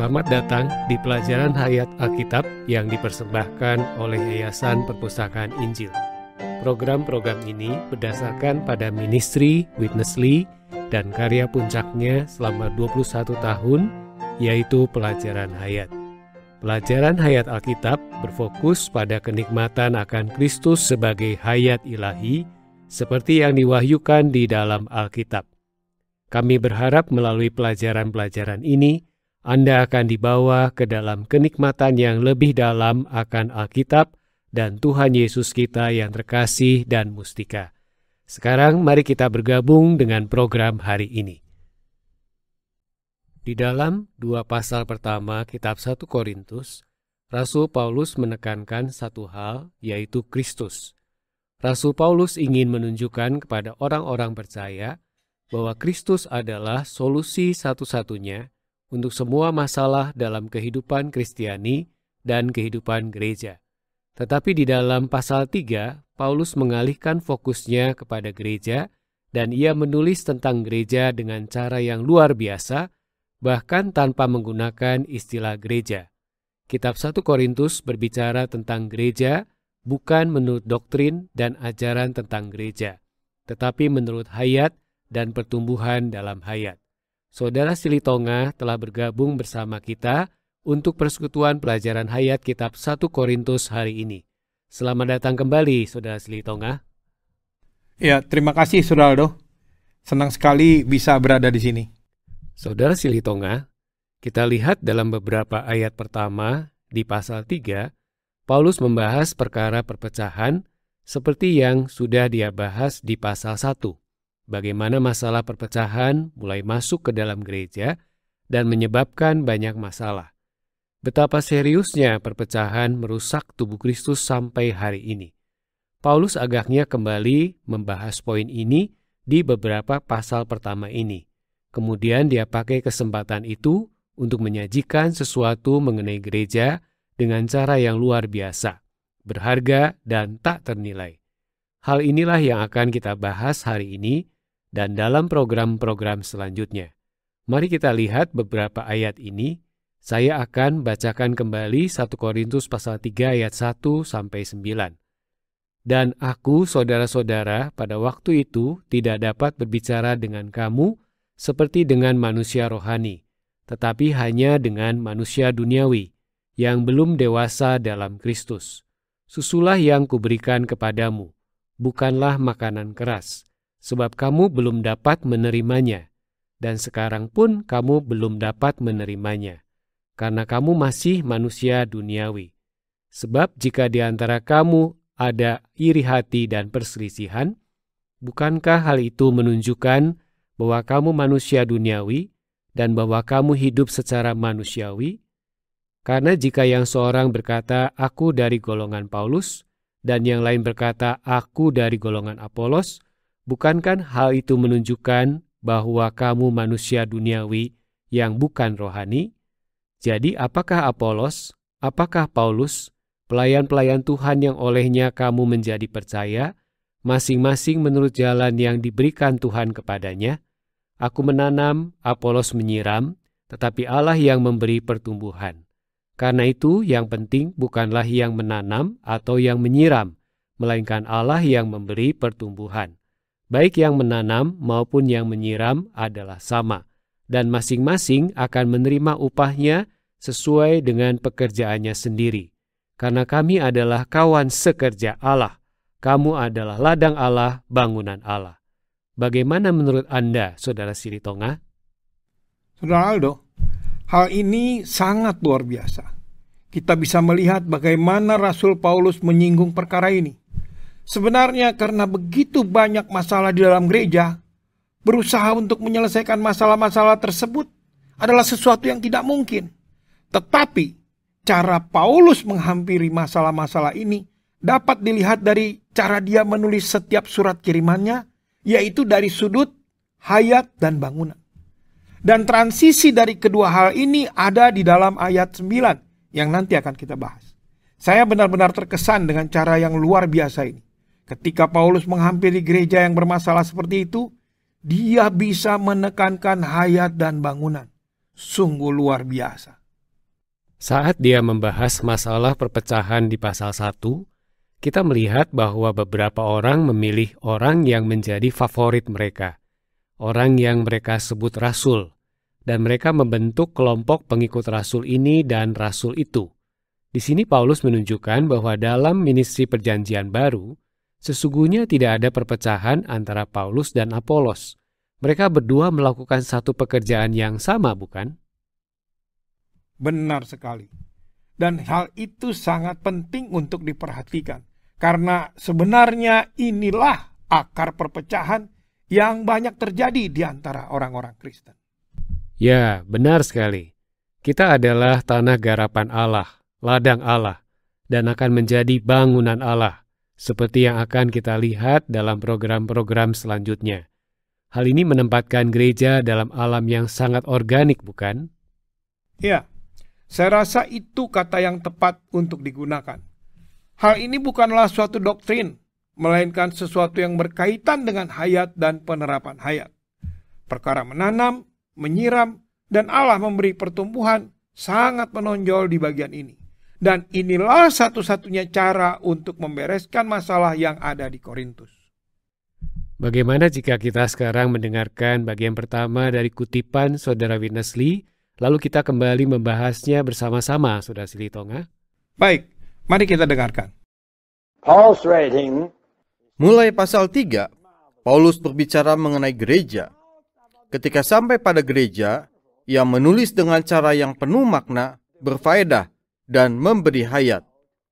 Selamat datang di pelajaran Hayat Alkitab yang dipersembahkan oleh Yayasan Perpustakaan Injil. Program-program ini berdasarkan pada ministry Witnessly dan karya puncaknya selama 21 tahun, yaitu pelajaran Hayat. Pelajaran Hayat Alkitab berfokus pada kenikmatan akan Kristus sebagai hayat ilahi, seperti yang diwahyukan di dalam Alkitab. Kami berharap melalui pelajaran-pelajaran ini, Anda akan dibawa ke dalam kenikmatan yang lebih dalam akan Alkitab dan Tuhan Yesus kita yang terkasih dan mustika. Sekarang mari kita bergabung dengan program hari ini. Di dalam 2 pasal pertama kitab 1 Korintus, Rasul Paulus menekankan satu hal, yaitu Kristus. Rasul Paulus ingin menunjukkan kepada orang-orang percaya bahwa Kristus adalah solusi satu-satunya untuk semua masalah dalam kehidupan Kristiani dan kehidupan gereja. Tetapi di dalam pasal 3, Paulus mengalihkan fokusnya kepada gereja dan ia menulis tentang gereja dengan cara yang luar biasa, bahkan tanpa menggunakan istilah gereja. Kitab 1 Korintus berbicara tentang gereja bukan menurut doktrin dan ajaran tentang gereja, tetapi menurut hayat dan pertumbuhan dalam hayat. Saudara Silitonga telah bergabung bersama kita untuk persekutuan pelajaran hayat kitab 1 Korintus hari ini. Selamat datang kembali, Saudara Silitonga. Ya, terima kasih, Saudara Aldo. Senang sekali bisa berada di sini. Saudara Silitonga, kita lihat dalam beberapa ayat pertama di pasal 3, Paulus membahas perkara perpecahan seperti yang sudah dia bahas di pasal 1. Bagaimana masalah perpecahan mulai masuk ke dalam gereja dan menyebabkan banyak masalah. Betapa seriusnya perpecahan merusak tubuh Kristus sampai hari ini. Paulus agaknya kembali membahas poin ini di beberapa pasal pertama ini. Kemudian dia pakai kesempatan itu untuk menyajikan sesuatu mengenai gereja dengan cara yang luar biasa, berharga dan tak ternilai. Hal inilah yang akan kita bahas hari ini dan dalam program-program selanjutnya. Mari kita lihat beberapa ayat ini. Saya akan bacakan kembali 1 Korintus pasal 3 ayat 1 sampai 9. Dan aku, saudara-saudara, pada waktu itu tidak dapat berbicara dengan kamu seperti dengan manusia rohani, tetapi hanya dengan manusia duniawi yang belum dewasa dalam Kristus. Susulah yang kuberikan kepadamu, bukanlah makanan keras, sebab kamu belum dapat menerimanya, dan sekarang pun kamu belum dapat menerimanya, karena kamu masih manusia duniawi. Sebab jika di antara kamu ada iri hati dan perselisihan, bukankah hal itu menunjukkan bahwa kamu manusia duniawi dan bahwa kamu hidup secara manusiawi? Karena jika yang seorang berkata, aku dari golongan Paulus, dan yang lain berkata, aku dari golongan Apolos, bukankah hal itu menunjukkan bahwa kamu manusia duniawi yang bukan rohani? Jadi apakah Apolos, apakah Paulus, pelayan-pelayan Tuhan yang olehnya kamu menjadi percaya, masing-masing menurut jalan yang diberikan Tuhan kepadanya? Aku menanam, Apolos menyiram, tetapi Allah yang memberi pertumbuhan. Karena itu yang penting bukanlah yang menanam atau yang menyiram, melainkan Allah yang memberi pertumbuhan. Baik yang menanam maupun yang menyiram adalah sama, dan masing-masing akan menerima upahnya sesuai dengan pekerjaannya sendiri. Karena kami adalah kawan sekerja Allah, kamu adalah ladang Allah, bangunan Allah. Bagaimana menurut Anda, Saudara Silitonga? Saudara Aldo, hal ini sangat luar biasa. Kita bisa melihat bagaimana Rasul Paulus menyinggung perkara ini. Sebenarnya karena begitu banyak masalah di dalam gereja, berusaha untuk menyelesaikan masalah-masalah tersebut adalah sesuatu yang tidak mungkin. Tetapi cara Paulus menghampiri masalah-masalah ini dapat dilihat dari cara dia menulis setiap surat kirimannya, yaitu dari sudut hayat dan bangunan. Dan transisi dari kedua hal ini ada di dalam ayat 9 yang nanti akan kita bahas. Saya benar-benar terkesan dengan cara yang luar biasa ini. Ketika Paulus menghampiri gereja yang bermasalah seperti itu, dia bisa menekankan hayat dan bangunan. Sungguh luar biasa. Saat dia membahas masalah perpecahan di pasal 1, kita melihat bahwa beberapa orang memilih orang yang menjadi favorit mereka, orang yang mereka sebut rasul, dan mereka membentuk kelompok pengikut rasul ini dan rasul itu. Di sini Paulus menunjukkan bahwa dalam ministry Perjanjian Baru, sesungguhnya tidak ada perpecahan antara Paulus dan Apolos. Mereka berdua melakukan satu pekerjaan yang sama, bukan? Benar sekali. Dan hal itu sangat penting untuk diperhatikan. Karena sebenarnya inilah akar perpecahan yang banyak terjadi di antara orang-orang Kristen. Ya, benar sekali. Kita adalah tanah garapan Allah, ladang Allah, dan akan menjadi bangunan Allah, seperti yang akan kita lihat dalam program-program selanjutnya. Hal ini menempatkan gereja dalam alam yang sangat organik, bukan? Ya, saya rasa itu kata yang tepat untuk digunakan. Hal ini bukanlah suatu doktrin, melainkan sesuatu yang berkaitan dengan hayat dan penerapan hayat. Perkara menanam, menyiram, dan Allah memberi pertumbuhan sangat menonjol di bagian ini. Dan inilah satu-satunya cara untuk membereskan masalah yang ada di Korintus. Bagaimana jika kita sekarang mendengarkan bagian pertama dari kutipan Saudara Witness Lee, lalu kita kembali membahasnya bersama-sama, Saudara Silitonga? Baik, mari kita dengarkan. Paul's writing, Mulai pasal 3, Paulus berbicara mengenai gereja. Ketika sampai pada gereja, ia menulis dengan cara yang penuh makna, berfaedah, dan memberi hayat,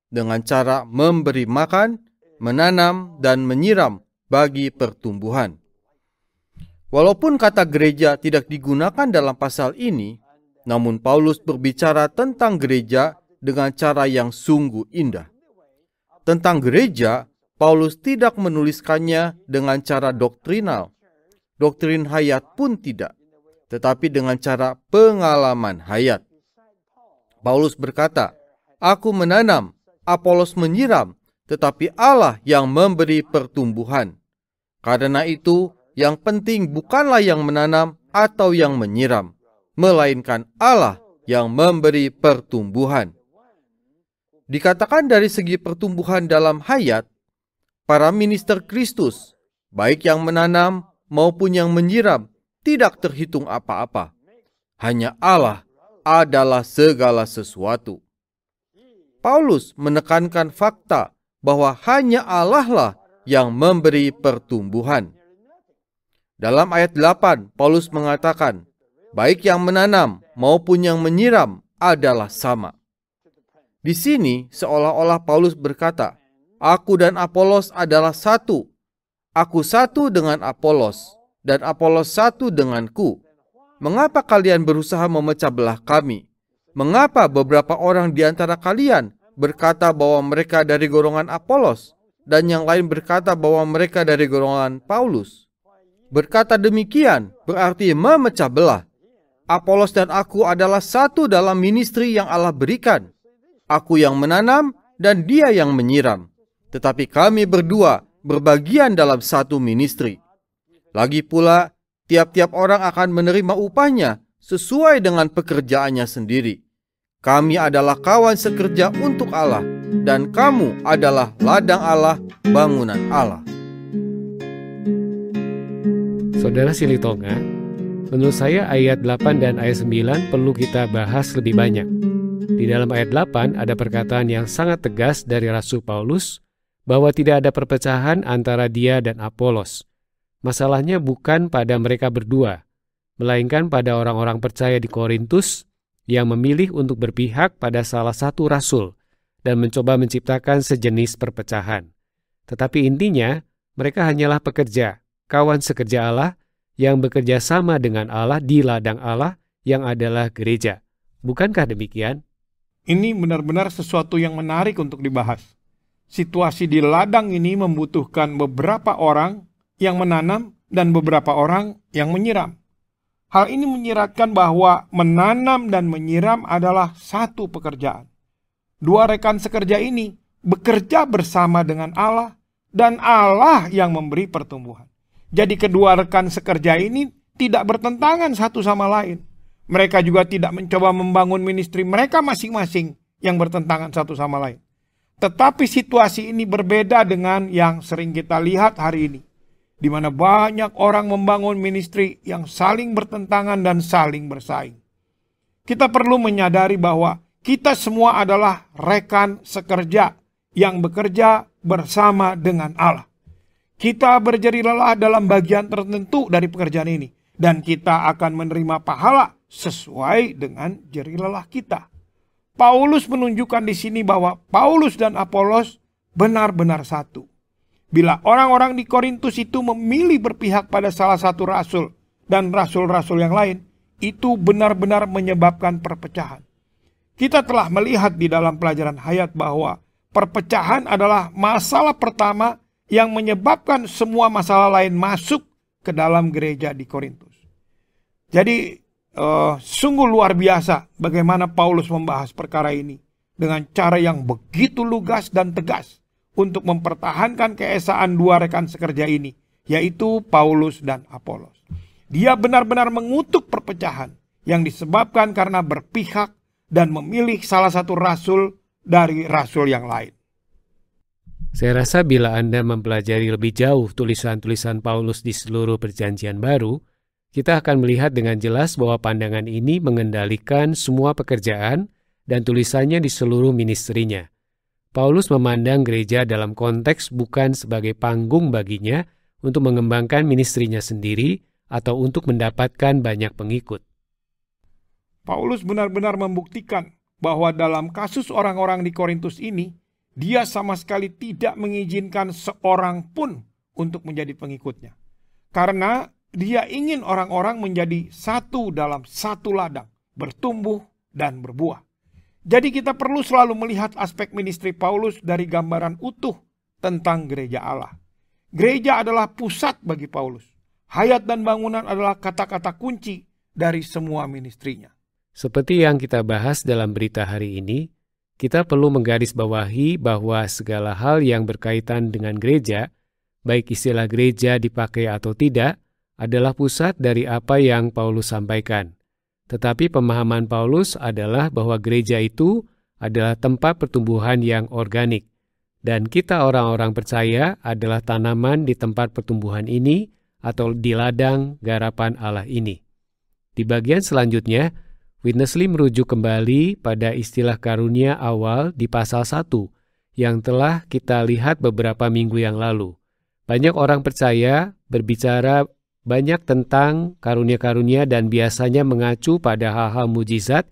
dengan cara memberi makan, menanam, dan menyiram bagi pertumbuhan. Walaupun kata gereja tidak digunakan dalam pasal ini, namun Paulus berbicara tentang gereja dengan cara yang sungguh indah. Tentang gereja, Paulus tidak menuliskannya dengan cara doktrinal. Doktrin hayat pun tidak, tetapi dengan cara pengalaman hayat. Paulus berkata, "Aku menanam, Apolos menyiram, tetapi Allah yang memberi pertumbuhan. Karena itu, yang penting bukanlah yang menanam atau yang menyiram, melainkan Allah yang memberi pertumbuhan." Dikatakan dari segi pertumbuhan dalam hayat, para minister Kristus, baik yang menanam maupun yang menyiram, tidak terhitung apa-apa. Hanya Allah adalah segala sesuatu. Paulus menekankan fakta bahwa hanya Allah lah yang memberi pertumbuhan. Dalam ayat 8, Paulus mengatakan, baik yang menanam maupun yang menyiram adalah sama. Di sini seolah-olah Paulus berkata, aku dan Apolos adalah satu. Aku satu dengan Apolos, dan Apolos satu denganku. Mengapa kalian berusaha memecah belah kami? Mengapa beberapa orang di antara kalian berkata bahwa mereka dari golongan Apolos, dan yang lain berkata bahwa mereka dari golongan Paulus? Berkata demikian berarti memecah belah. Apolos dan aku adalah satu dalam ministry yang Allah berikan. Aku yang menanam dan dia yang menyiram. Tetapi kami berdua berbagian dalam satu ministry. Lagi pula, tiap-tiap orang akan menerima upahnya sesuai dengan pekerjaannya sendiri. Kami adalah kawan sekerja untuk Allah, dan kamu adalah ladang Allah, bangunan Allah. Saudara Silitonga, menurut saya ayat 8 dan ayat 9 perlu kita bahas lebih banyak. Di dalam ayat 8 ada perkataan yang sangat tegas dari Rasul Paulus bahwa tidak ada perpecahan antara dia dan Apolos. Masalahnya bukan pada mereka berdua, melainkan pada orang-orang percaya di Korintus yang memilih untuk berpihak pada salah satu rasul dan mencoba menciptakan sejenis perpecahan. Tetapi intinya, mereka hanyalah pekerja, kawan sekerja Allah yang bekerja sama dengan Allah di ladang Allah yang adalah gereja. Bukankah demikian? Ini benar-benar sesuatu yang menarik untuk dibahas. Situasi di ladang ini membutuhkan beberapa orang yang menanam dan beberapa orang yang menyiram. Hal ini menyiratkan bahwa menanam dan menyiram adalah satu pekerjaan. Dua rekan sekerja ini bekerja bersama dengan Allah dan Allah yang memberi pertumbuhan. Jadi kedua rekan sekerja ini tidak bertentangan satu sama lain. Mereka juga tidak mencoba membangun ministry mereka masing-masing yang bertentangan satu sama lain. Tetapi situasi ini berbeda dengan yang sering kita lihat hari ini, di mana banyak orang membangun ministry yang saling bertentangan dan saling bersaing. Kita perlu menyadari bahwa kita semua adalah rekan sekerja yang bekerja bersama dengan Allah. Kita berjeri lelah dalam bagian tertentu dari pekerjaan ini, dan kita akan menerima pahala sesuai dengan jeri lelah kita. Paulus menunjukkan di sini bahwa Paulus dan Apolos benar-benar satu. Bila orang-orang di Korintus itu memilih berpihak pada salah satu rasul dan rasul-rasul yang lain, itu benar-benar menyebabkan perpecahan. Kita telah melihat di dalam pelajaran hayat bahwa perpecahan adalah masalah pertama yang menyebabkan semua masalah lain masuk ke dalam gereja di Korintus. Jadi sungguh luar biasa bagaimana Paulus membahas perkara ini dengan cara yang begitu lugas dan tegas untuk mempertahankan keesaan dua rekan sekerja ini, yaitu Paulus dan Apolos. Dia benar-benar mengutuk perpecahan yang disebabkan karena berpihak dan memilih salah satu rasul dari rasul yang lain. Saya rasa bila Anda mempelajari lebih jauh tulisan-tulisan Paulus di seluruh Perjanjian Baru, kita akan melihat dengan jelas bahwa pandangan ini mengendalikan semua pekerjaan dan tulisannya di seluruh ministrinya. Paulus memandang gereja dalam konteks bukan sebagai panggung baginya untuk mengembangkan ministrinya sendiri atau untuk mendapatkan banyak pengikut. Paulus benar-benar membuktikan bahwa dalam kasus orang-orang di Korintus ini, dia sama sekali tidak mengizinkan seorang pun untuk menjadi pengikutnya. Karena dia ingin orang-orang menjadi satu dalam satu ladang, bertumbuh dan berbuah. Jadi kita perlu selalu melihat aspek ministri Paulus dari gambaran utuh tentang gereja Allah. Gereja adalah pusat bagi Paulus. Hayat dan bangunan adalah kata-kata kunci dari semua ministrinya. Seperti yang kita bahas dalam berita hari ini, kita perlu menggarisbawahi bahwa segala hal yang berkaitan dengan gereja, baik istilah gereja dipakai atau tidak, adalah pusat dari apa yang Paulus sampaikan. Tetapi pemahaman Paulus adalah bahwa gereja itu adalah tempat pertumbuhan yang organik. Dan kita orang-orang percaya adalah tanaman di tempat pertumbuhan ini atau di ladang garapan Allah ini. Di bagian selanjutnya, Witness Lee merujuk kembali pada istilah karunia awal di pasal 1 yang telah kita lihat beberapa minggu yang lalu. Banyak orang percaya berbicara banyak tentang karunia-karunia dan biasanya mengacu pada hal-hal mujizat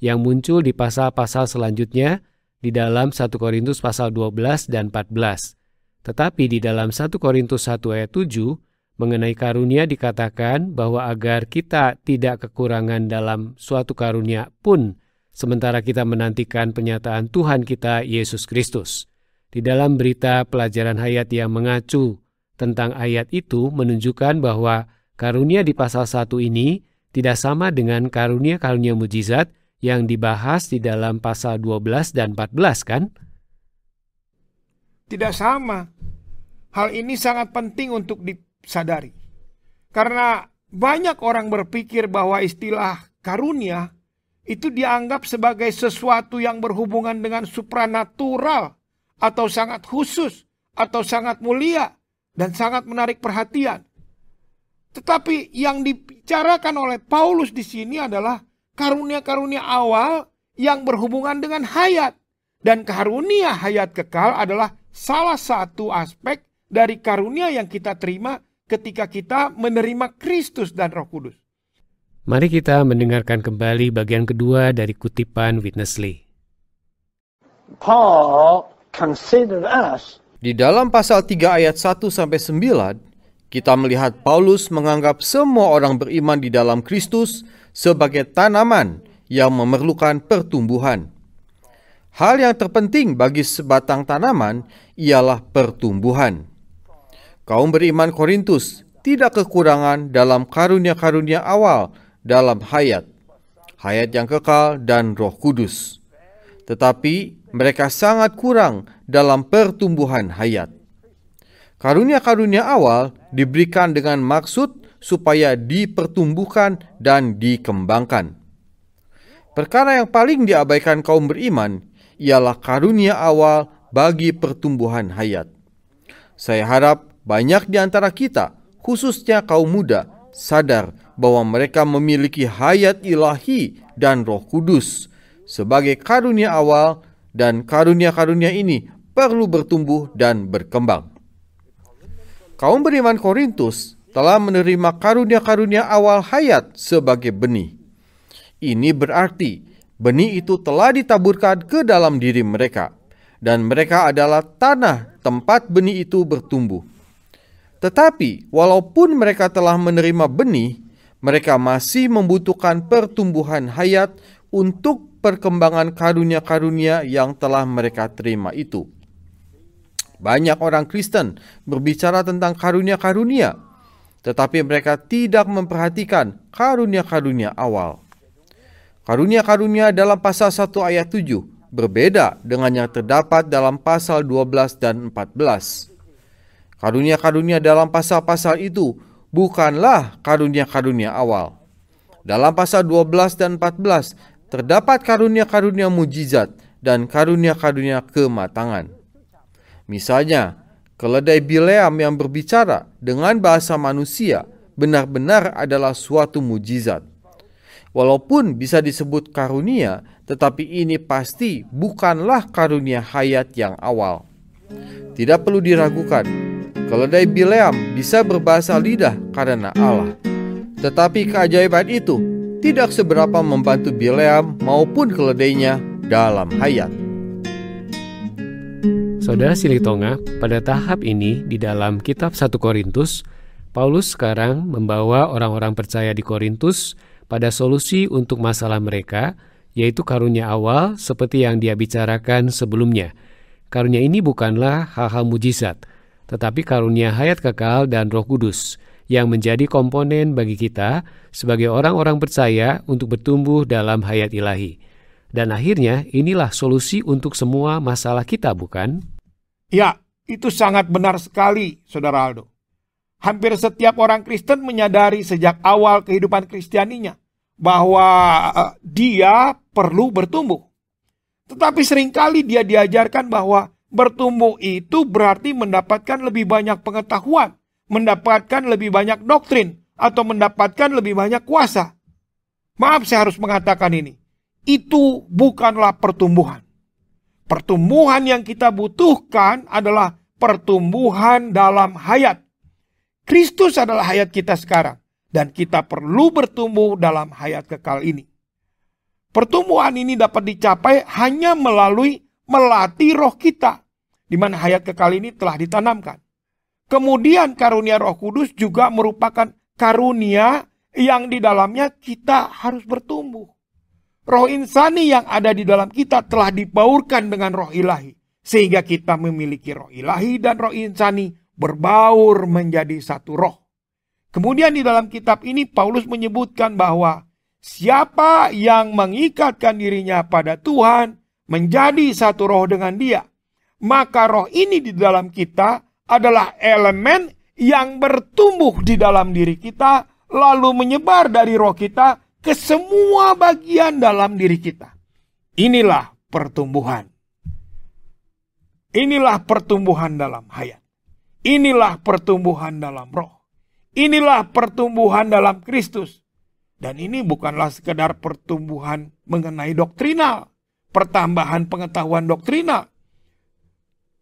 yang muncul di pasal-pasal selanjutnya di dalam 1 Korintus pasal 12 dan 14. Tetapi di dalam 1 Korintus 1 ayat 7, mengenai karunia dikatakan bahwa agar kita tidak kekurangan dalam suatu karunia pun, sementara kita menantikan penyataan Tuhan kita Yesus Kristus. Di dalam berita pelajaran hayat yang mengacu tentang ayat itu menunjukkan bahwa karunia di pasal 1 ini tidak sama dengan karunia-karunia mujizat yang dibahas di dalam pasal 12 dan 14, kan? Tidak sama. Hal ini sangat penting untuk disadari. Karena banyak orang berpikir bahwa istilah karunia itu dianggap sebagai sesuatu yang berhubungan dengan supranatural atau sangat khusus atau sangat mulia dan sangat menarik perhatian. Tetapi yang dibicarakan oleh Paulus di sini adalah karunia-karunia awal yang berhubungan dengan hayat. Dan karunia hayat kekal adalah salah satu aspek dari karunia yang kita terima ketika kita menerima Kristus dan Roh Kudus. Mari kita mendengarkan kembali bagian kedua dari kutipan Witness Lee. Paul considered us. Di dalam pasal 3 ayat 1-9, kita melihat Paulus menganggap semua orang beriman di dalam Kristus sebagai tanaman yang memerlukan pertumbuhan. Hal yang terpenting bagi sebatang tanaman ialah pertumbuhan. Kaum beriman Korintus tidak kekurangan dalam karunia-karunia awal dalam hayat yang kekal dan Roh Kudus. Tetapi mereka sangat kurang dalam pertumbuhan hayat. Karunia-karunia awal diberikan dengan maksud supaya dipertumbuhkan dan dikembangkan. Perkara yang paling diabaikan kaum beriman ialah karunia awal bagi pertumbuhan hayat. Saya harap banyak di antara kita, khususnya kaum muda, sadar bahwa mereka memiliki hayat ilahi dan Roh Kudus sebagai karunia awal, dan karunia-karunia ini perlu bertumbuh dan berkembang. Kaum beriman Korintus telah menerima karunia-karunia awal hayat sebagai benih. Ini berarti benih itu telah ditaburkan ke dalam diri mereka, dan mereka adalah tanah tempat benih itu bertumbuh. Tetapi walaupun mereka telah menerima benih, mereka masih membutuhkan pertumbuhan hayat untuk perkembangan karunia-karunia yang telah mereka terima itu. Banyak orang Kristen berbicara tentang karunia-karunia, tetapi mereka tidak memperhatikan karunia-karunia awal. Karunia-karunia dalam pasal 1 ayat 7 berbeda dengan yang terdapat dalam pasal 12 dan 14. Karunia-karunia dalam pasal-pasal itu bukanlah karunia-karunia awal. Dalam pasal 12 dan 14 terdapat karunia-karunia mujizat dan karunia-karunia kematangan. Misalnya, keledai Bileam yang berbicara dengan bahasa manusia benar-benar adalah suatu mujizat. Walaupun bisa disebut karunia, tetapi ini pasti bukanlah karunia hayat yang awal. Tidak perlu diragukan, keledai Bileam bisa berbahasa lidah karena Allah. Tetapi keajaiban itu tidak seberapa membantu Bileam maupun keledainya dalam hayat. Saudara Silitonga, pada tahap ini di dalam kitab 1 Korintus, Paulus sekarang membawa orang-orang percaya di Korintus pada solusi untuk masalah mereka, yaitu karunia awal seperti yang dia bicarakan sebelumnya. Karunia ini bukanlah hal-hal mujizat, tetapi karunia hayat kekal dan Roh Kudus yang menjadi komponen bagi kita sebagai orang-orang percaya untuk bertumbuh dalam hayat ilahi. Dan akhirnya inilah solusi untuk semua masalah kita, bukan? Ya, itu sangat benar sekali, Saudara Aldo. Hampir setiap orang Kristen menyadari sejak awal kehidupan Kristianinya bahwa dia perlu bertumbuh. Tetapi seringkali dia diajarkan bahwa bertumbuh itu berarti mendapatkan lebih banyak pengetahuan, mendapatkan lebih banyak doktrin, atau mendapatkan lebih banyak kuasa. Maaf, saya harus mengatakan ini. Itu bukanlah pertumbuhan. Pertumbuhan yang kita butuhkan adalah pertumbuhan dalam hayat. Kristus adalah hayat kita sekarang, dan kita perlu bertumbuh dalam hayat kekal ini. Pertumbuhan ini dapat dicapai hanya melalui melatih roh kita, di mana hayat kekal ini telah ditanamkan. Kemudian karunia Roh Kudus juga merupakan karunia yang di dalamnya kita harus bertumbuh. Roh insani yang ada di dalam kita telah dibaurkan dengan roh ilahi, sehingga kita memiliki roh ilahi dan roh insani berbaur menjadi satu roh. Kemudian di dalam kitab ini Paulus menyebutkan bahwa siapa yang mengikatkan dirinya pada Tuhan menjadi satu roh dengan dia. Maka roh ini di dalam kita adalah elemen yang bertumbuh di dalam diri kita, lalu menyebar dari roh kita ke semua bagian dalam diri kita. Inilah pertumbuhan. Inilah pertumbuhan dalam hayat. Inilah pertumbuhan dalam roh. Inilah pertumbuhan dalam Kristus. Dan ini bukanlah sekedar pertumbuhan mengenai doktrinal, pertambahan pengetahuan doktrinal.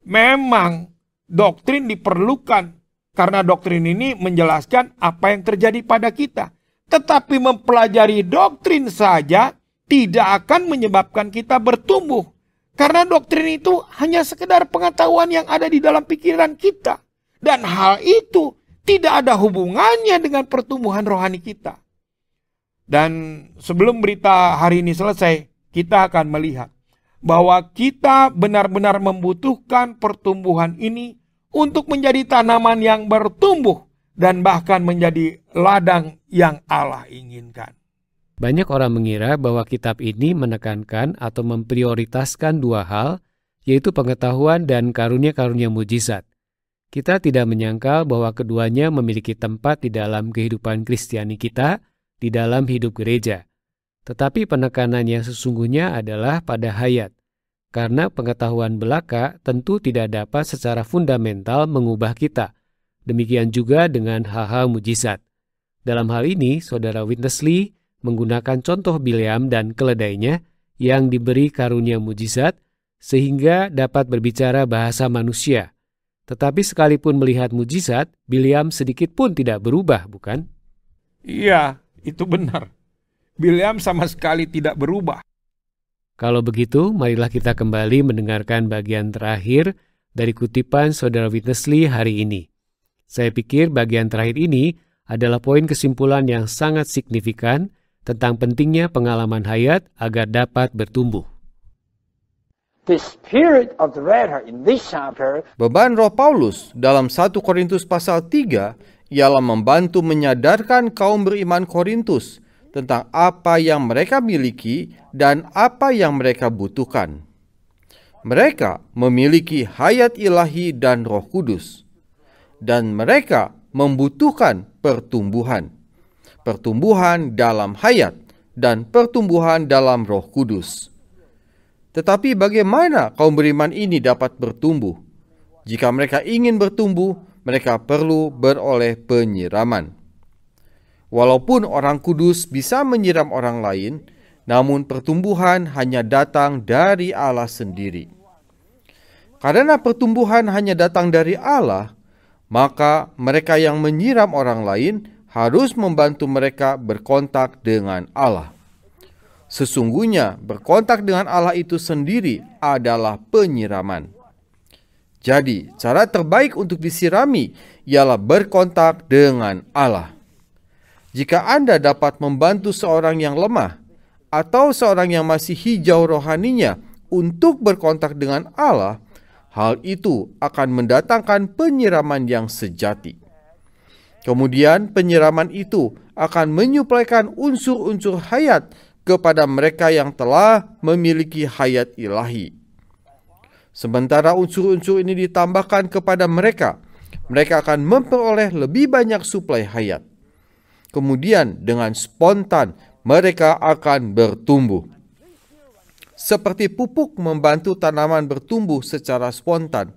Memang doktrin diperlukan karena doktrin ini menjelaskan apa yang terjadi pada kita. Tetapi mempelajari doktrin saja tidak akan menyebabkan kita bertumbuh. Karena doktrin itu hanya sekedar pengetahuan yang ada di dalam pikiran kita. Dan hal itu tidak ada hubungannya dengan pertumbuhan rohani kita. Dan sebelum berita hari ini selesai, kita akan melihat bahwa kita benar-benar membutuhkan pertumbuhan ini untuk menjadi tanaman yang bertumbuh dan bahkan menjadi ladang yang Allah inginkan. Banyak orang mengira bahwa kitab ini menekankan atau memprioritaskan dua hal, yaitu pengetahuan dan karunia-karunia mujizat. Kita tidak menyangkal bahwa keduanya memiliki tempat di dalam kehidupan Kristiani kita, di dalam hidup gereja. Tetapi penekanan yang sesungguhnya adalah pada hayat, karena pengetahuan belaka tentu tidak dapat secara fundamental mengubah kita. Demikian juga dengan hal-hal mujizat. Dalam hal ini, Saudara Witness Lee menggunakan contoh Bileam dan keledainya yang diberi karunia mujizat sehingga dapat berbicara bahasa manusia. Tetapi sekalipun melihat mujizat, Bileam sedikit pun tidak berubah, bukan? Iya, itu benar. Bileam sama sekali tidak berubah. Kalau begitu, marilah kita kembali mendengarkan bagian terakhir dari kutipan Saudara Witness Lee hari ini. Saya pikir bagian terakhir ini adalah poin kesimpulan yang sangat signifikan tentang pentingnya pengalaman hayat agar dapat bertumbuh. The spirit of the writer in this chapter Beban roh Paulus dalam 1 Korintus pasal 3 ialah membantu menyadarkan kaum beriman Korintus tentang apa yang mereka miliki dan apa yang mereka butuhkan. Mereka memiliki hayat ilahi dan Roh Kudus, dan mereka membutuhkan pertumbuhan. Pertumbuhan dalam hayat dan pertumbuhan dalam Roh Kudus. Tetapi bagaimana kaum beriman ini dapat bertumbuh? Jika mereka ingin bertumbuh, mereka perlu beroleh penyiraman. Walaupun orang kudus bisa menyiram orang lain, namun pertumbuhan hanya datang dari Allah sendiri. Karena pertumbuhan hanya datang dari Allah, maka mereka yang menyiram orang lain harus membantu mereka berkontak dengan Allah. Sesungguhnya berkontak dengan Allah itu sendiri adalah penyiraman. Jadi, cara terbaik untuk disirami ialah berkontak dengan Allah. Jika Anda dapat membantu seorang yang lemah atau seorang yang masih hijau rohaninya untuk berkontak dengan Allah, hal itu akan mendatangkan penyiraman yang sejati. Kemudian penyiraman itu akan menyuplaikan unsur-unsur hayat kepada mereka yang telah memiliki hayat ilahi. Sementara unsur-unsur ini ditambahkan kepada mereka, mereka akan memperoleh lebih banyak suplai hayat. Kemudian dengan spontan mereka akan bertumbuh. Seperti pupuk membantu tanaman bertumbuh secara spontan,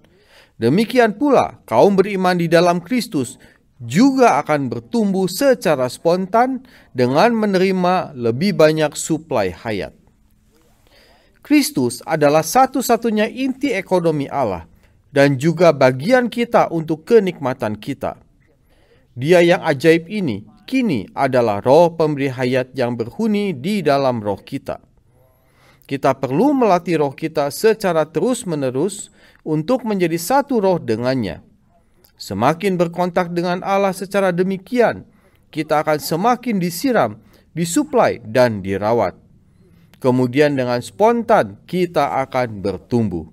demikian pula kaum beriman di dalam Kristus juga akan bertumbuh secara spontan dengan menerima lebih banyak suplai hayat. Kristus adalah satu-satunya inti ekonomi Allah dan juga bagian kita untuk kenikmatan kita. Dia yang ajaib ini kini adalah roh pemberi hayat yang berhuni di dalam roh kita. Kita perlu melatih roh kita secara terus-menerus untuk menjadi satu roh dengannya. Semakin berkontak dengan Allah secara demikian, kita akan semakin disiram, disuplai, dan dirawat. Kemudian dengan spontan kita akan bertumbuh.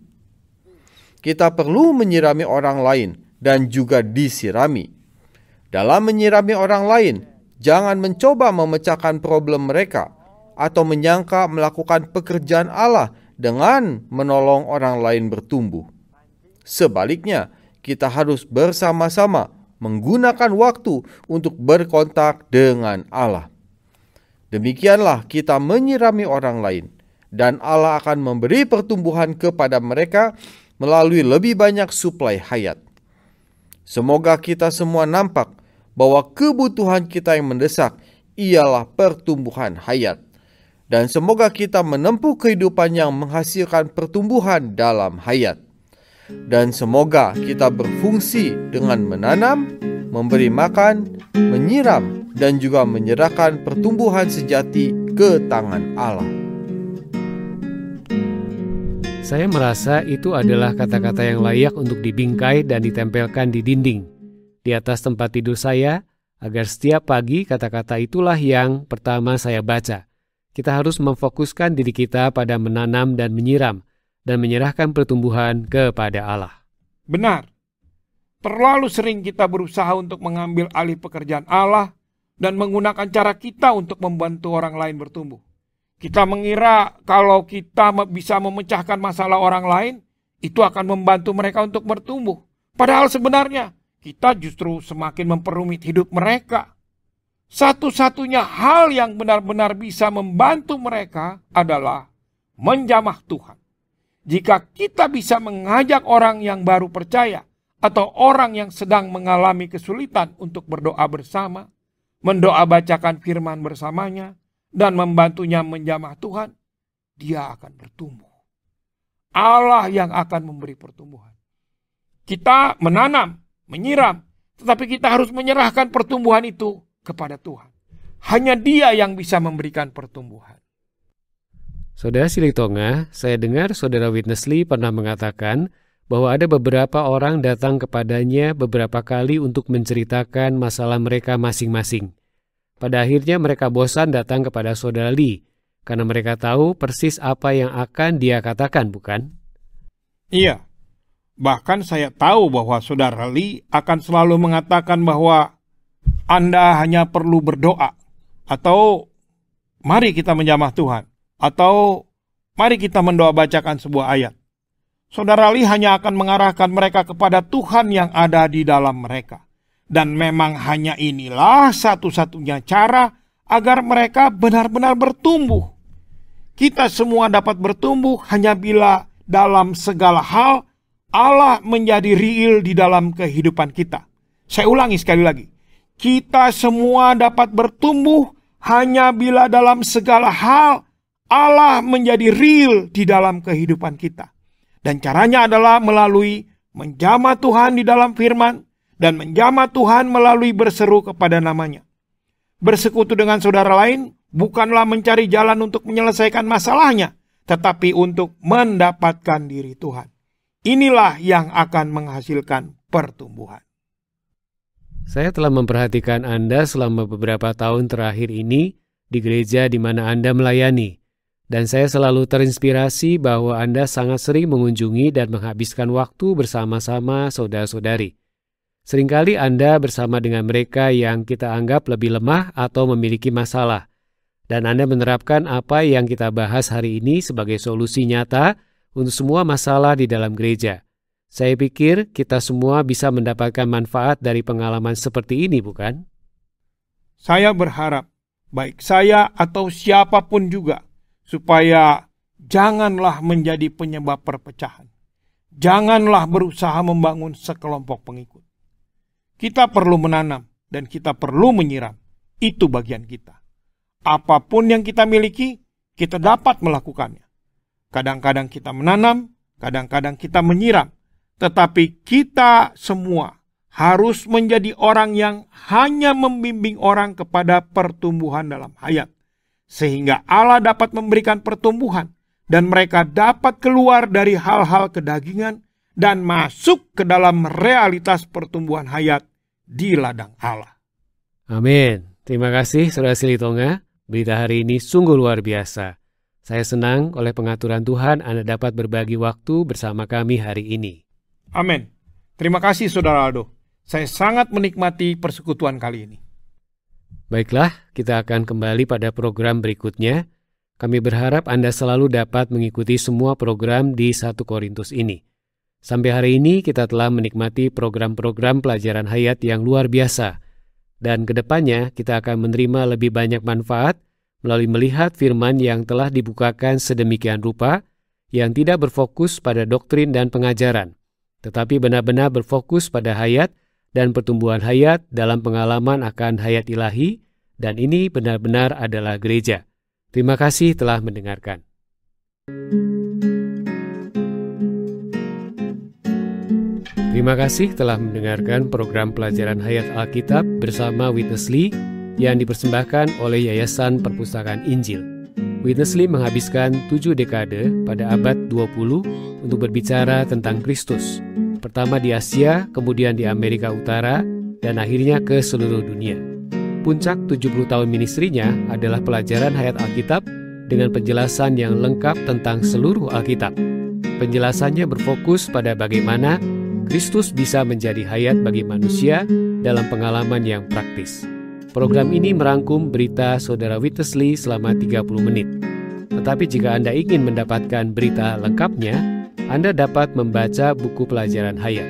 Kita perlu menyirami orang lain dan juga disirami. Dalam menyirami orang lain, jangan mencoba memecahkan problem mereka atau menyangka melakukan pekerjaan Allah dengan menolong orang lain bertumbuh. Sebaliknya, kita harus bersama-sama menggunakan waktu untuk berkontak dengan Allah. Demikianlah kita menyirami orang lain, dan Allah akan memberi pertumbuhan kepada mereka melalui lebih banyak suplai hayat. Semoga kita semua nampak bahwa kebutuhan kita yang mendesak ialah pertumbuhan hayat. Dan semoga kita menempuh kehidupan yang menghasilkan pertumbuhan dalam hayat. Dan semoga kita berfungsi dengan menanam, memberi makan, menyiram, dan juga menyerahkan pertumbuhan sejati ke tangan Allah. Saya merasa itu adalah kata-kata yang layak untuk dibingkai dan ditempelkan di dinding di atas tempat tidur saya, agar setiap pagi kata-kata itulah yang pertama saya baca. Kita harus memfokuskan diri kita pada menanam dan menyiram, dan menyerahkan pertumbuhan kepada Allah. Benar. Terlalu sering kita berusaha untuk mengambil alih pekerjaan Allah dan menggunakan cara kita untuk membantu orang lain bertumbuh. Kita mengira kalau kita bisa memecahkan masalah orang lain, itu akan membantu mereka untuk bertumbuh. Padahal sebenarnya kita justru semakin memperumit hidup mereka. Satu-satunya hal yang benar-benar bisa membantu mereka adalah menjamah Tuhan. Jika kita bisa mengajak orang yang baru percaya atau orang yang sedang mengalami kesulitan untuk berdoa bersama, mendoa bacakan firman bersamanya, dan membantunya menjamah Tuhan, dia akan bertumbuh. Allah yang akan memberi pertumbuhan. Kita menanam, menyiram, tetapi kita harus menyerahkan pertumbuhan itu kepada Tuhan. Hanya Dia yang bisa memberikan pertumbuhan. Saudara Silitonga, saya dengar Saudara Witness Lee pernah mengatakan bahwa ada beberapa orang datang kepadanya beberapa kali untuk menceritakan masalah mereka masing-masing. Pada akhirnya mereka bosan datang kepada Saudara Lee, karena mereka tahu persis apa yang akan dia katakan, bukan? Iya, bahkan saya tahu bahwa Saudara Lee akan selalu mengatakan bahwa Anda hanya perlu berdoa, atau mari kita menjamah Tuhan, atau mari kita mendoa bacakan sebuah ayat. Saudara Lee hanya akan mengarahkan mereka kepada Tuhan yang ada di dalam mereka. Dan memang hanya inilah satu-satunya cara agar mereka benar-benar bertumbuh. Kita semua dapat bertumbuh hanya bila dalam segala hal Allah menjadi real di dalam kehidupan kita. Saya ulangi sekali lagi. Kita semua dapat bertumbuh hanya bila dalam segala hal Allah menjadi real di dalam kehidupan kita. Dan caranya adalah melalui menjamah Tuhan di dalam firman dan menjamah Tuhan melalui berseru kepada namanya. Bersekutu dengan saudara lain bukanlah mencari jalan untuk menyelesaikan masalahnya, tetapi untuk mendapatkan diri Tuhan. Inilah yang akan menghasilkan pertumbuhan. Saya telah memperhatikan Anda selama beberapa tahun terakhir ini di gereja di mana Anda melayani. Dan saya selalu terinspirasi bahwa Anda sangat sering mengunjungi dan menghabiskan waktu bersama-sama saudara-saudari. Seringkali Anda bersama dengan mereka yang kita anggap lebih lemah atau memiliki masalah. Dan Anda menerapkan apa yang kita bahas hari ini sebagai solusi nyata untuk semua masalah di dalam gereja. Saya pikir kita semua bisa mendapatkan manfaat dari pengalaman seperti ini, bukan? Saya berharap, baik saya atau siapapun juga, supaya janganlah menjadi penyebab perpecahan. Janganlah berusaha membangun sekelompok pengikut. Kita perlu menanam dan kita perlu menyiram. Itu bagian kita. Apapun yang kita miliki, kita dapat melakukannya. Kadang-kadang kita menanam, kadang-kadang kita menyiram. Tetapi kita semua harus menjadi orang yang hanya membimbing orang kepada pertumbuhan dalam hayat. Sehingga Allah dapat memberikan pertumbuhan dan mereka dapat keluar dari hal-hal kedagingan dan masuk ke dalam realitas pertumbuhan hayat di ladang Allah. Amin. Terima kasih Saudara Silitonga. Berita hari ini sungguh luar biasa. Saya senang oleh pengaturan Tuhan Anda dapat berbagi waktu bersama kami hari ini. Amin. Terima kasih Saudara Aldo. Saya sangat menikmati persekutuan kali ini. Baiklah, kita akan kembali pada program berikutnya. Kami berharap Anda selalu dapat mengikuti semua program di 1 Korintus ini. Sampai hari ini kita telah menikmati program-program pelajaran hayat yang luar biasa. Dan kedepannya kita akan menerima lebih banyak manfaat melalui melihat firman yang telah dibukakan sedemikian rupa, yang tidak berfokus pada doktrin dan pengajaran, tetapi benar-benar berfokus pada hayat dan pertumbuhan hayat dalam pengalaman akan hayat ilahi, dan ini benar-benar adalah gereja. Terima kasih telah mendengarkan. Terima kasih telah mendengarkan program pelajaran hayat Alkitab bersama Witness Lee yang dipersembahkan oleh Yayasan Perpustakaan Injil. Witness Lee menghabiskan 7 dekade pada abad 20 untuk berbicara tentang Kristus. Pertama di Asia, kemudian di Amerika Utara, dan akhirnya ke seluruh dunia. Puncak 70 tahun ministrinya adalah pelajaran hayat Alkitab dengan penjelasan yang lengkap tentang seluruh Alkitab. Penjelasannya berfokus pada bagaimana Kristus bisa menjadi hayat bagi manusia dalam pengalaman yang praktis. Program ini merangkum berita Saudara Witness Lee selama 30 menit. Tetapi jika Anda ingin mendapatkan berita lengkapnya, Anda dapat membaca buku pelajaran hayat.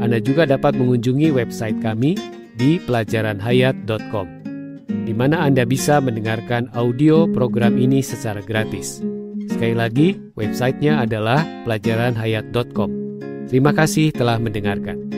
Anda juga dapat mengunjungi website kami di pelajaranhayat.com. di mana Anda bisa mendengarkan audio program ini secara gratis. Sekali lagi, websitenya adalah pelajaranhayat.com. Terima kasih telah mendengarkan.